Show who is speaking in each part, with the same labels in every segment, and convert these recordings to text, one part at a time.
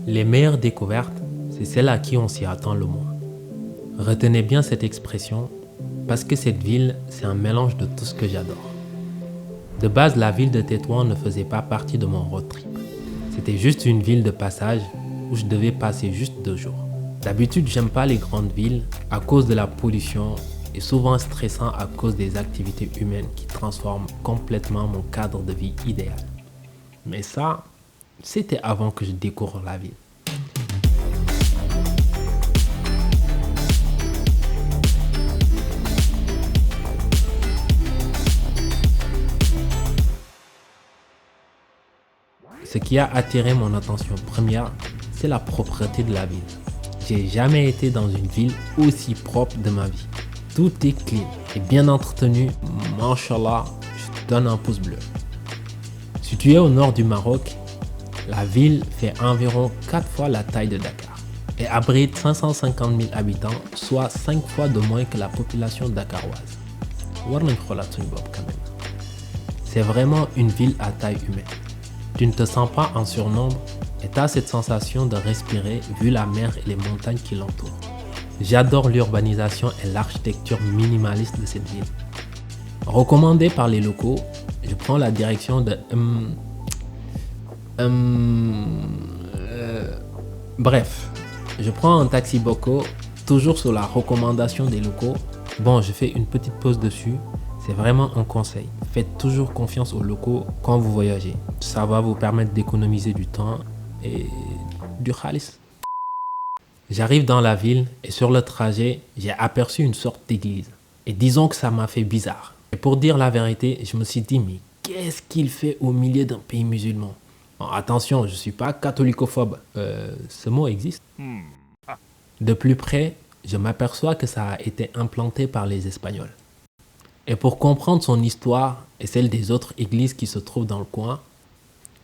Speaker 1: Les meilleures découvertes, c'est celles à qui on s'y attend le moins. Retenez bien cette expression, parce que cette ville, c'est un mélange de tout ce que j'adore. De base, la ville de Tétouan ne faisait pas partie de mon road trip. C'était juste une ville de passage où je devais passer juste 2 jours. D'habitude, j'aime pas les grandes villes à cause de la pollution et souvent stressant à cause des activités humaines qui transforment complètement mon cadre de vie idéal. Mais ça, c'était avant que je découvre la ville. Ce qui a attiré mon attention première, c'est la propreté de la ville. J'ai jamais été dans une ville aussi propre de ma vie. Tout est clean et bien entretenu. Mashallah, je te donne un pouce bleu. Située au nord du Maroc, la ville fait environ 4 fois la taille de Dakar et abrite 550 000 habitants, soit 5 fois de moins que la population dakaroise. C'est vraiment une ville à taille humaine. Tu ne te sens pas en surnombre et tu as cette sensation de respirer vu la mer et les montagnes qui l'entourent. J'adore l'urbanisation et l'architecture minimaliste de cette ville. Recommandé par les locaux, je prends la direction de... Bref, je prends un taxi Boko, toujours sous la recommandation des locaux. Bon, je fais une petite pause dessus. C'est vraiment un conseil. Faites toujours confiance aux locaux quand vous voyagez. Ça va vous permettre d'économiser du temps et du khalis. J'arrive dans la ville et sur le trajet, j'ai aperçu une sorte d'église. Et disons que ça m'a fait bizarre. Et pour dire la vérité, je me suis dit, mais qu'est-ce qu'il fait au milieu d'un pays musulman? Bon, attention, je ne suis pas catholicophobe. Ce mot existe. De plus près, je m'aperçois que ça a été implanté par les Espagnols. Et pour comprendre son histoire et celle des autres églises qui se trouvent dans le coin,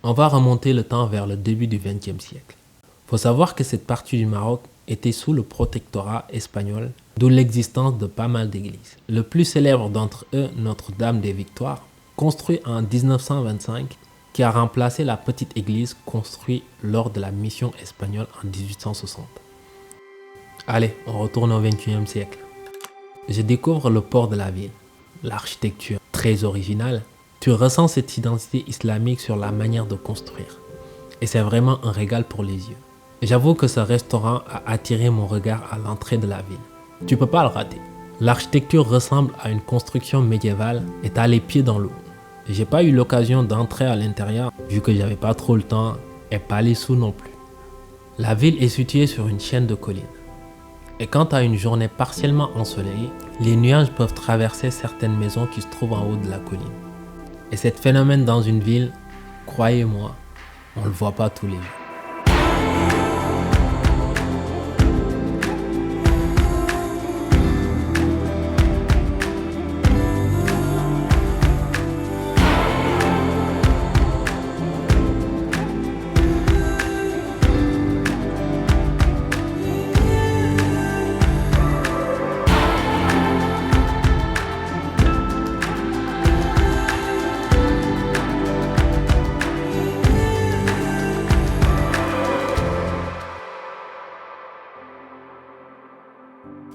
Speaker 1: on va remonter le temps vers le début du XXe siècle. Il faut savoir que cette partie du Maroc était sous le protectorat espagnol, d'où l'existence de pas mal d'églises. Le plus célèbre d'entre eux, Notre-Dame des Victoires, construit en 1925, qui a remplacé la petite église construite lors de la mission espagnole en 1860. Allez, on retourne au XXIe siècle. Je découvre le port de la ville. L'architecture très originale, tu ressens cette identité islamique sur la manière de construire. Et c'est vraiment un régal pour les yeux. J'avoue que ce restaurant a attiré mon regard à l'entrée de la ville. Tu peux pas le rater. L'architecture ressemble à une construction médiévale et t'as les pieds dans l'eau. J'ai pas eu l'occasion d'entrer à l'intérieur vu que j'avais pas trop le temps et pas les sous non plus. La ville est située sur une chaîne de collines. Et quand tu as une journée partiellement ensoleillée, les nuages peuvent traverser certaines maisons qui se trouvent en haut de la colline. Et ce phénomène dans une ville, croyez-moi, on ne le voit pas tous les jours.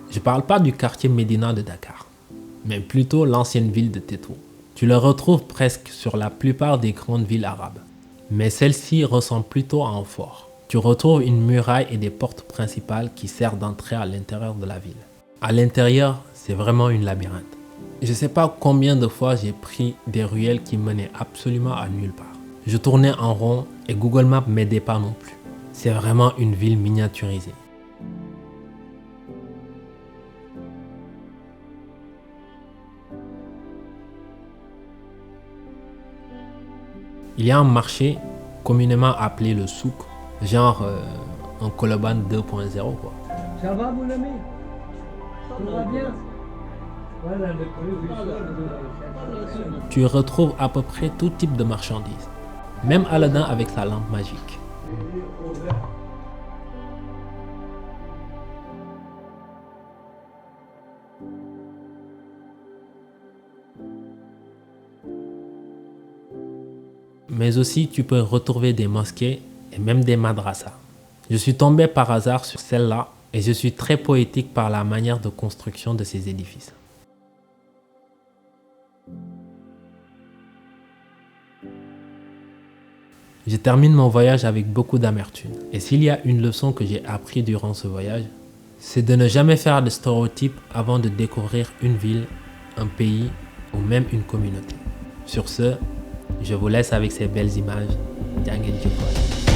Speaker 1: Je parle pas du quartier Médina de Dakar, mais plutôt l'ancienne ville de Tétouan. Tu le retrouves presque sur la plupart des grandes villes arabes. Mais celle-ci ressemble plutôt à un fort. Tu retrouves une muraille et des portes principales qui servent d'entrée à l'intérieur de la ville. À l'intérieur, c'est vraiment une labyrinthe. Je sais pas combien de fois j'ai pris des ruelles qui menaient absolument à nulle part. Je tournais en rond et Google Maps m'aidait pas non plus. C'est vraiment une ville miniaturisée. Il y a un marché communément appelé le souk, genre un Koloban 2.0 quoi.
Speaker 2: Ça va mon ami? Ça va bien? Voilà le
Speaker 1: Tu retrouves à peu près tout type de marchandises, même Aladdin avec sa lampe magique. Mais aussi tu peux retrouver des mosquées et même des madrasas. Je suis tombé par hasard sur celle-là et je suis très poétique par la manière de construction de ces édifices. Je termine mon voyage avec beaucoup d'amertume. Et s'il y a une leçon que j'ai appris durant ce voyage, c'est de ne jamais faire de stéréotypes avant de découvrir une ville, un pays ou même une communauté. Sur ce, je vous laisse avec ces belles images. Jaa ngeen jëf.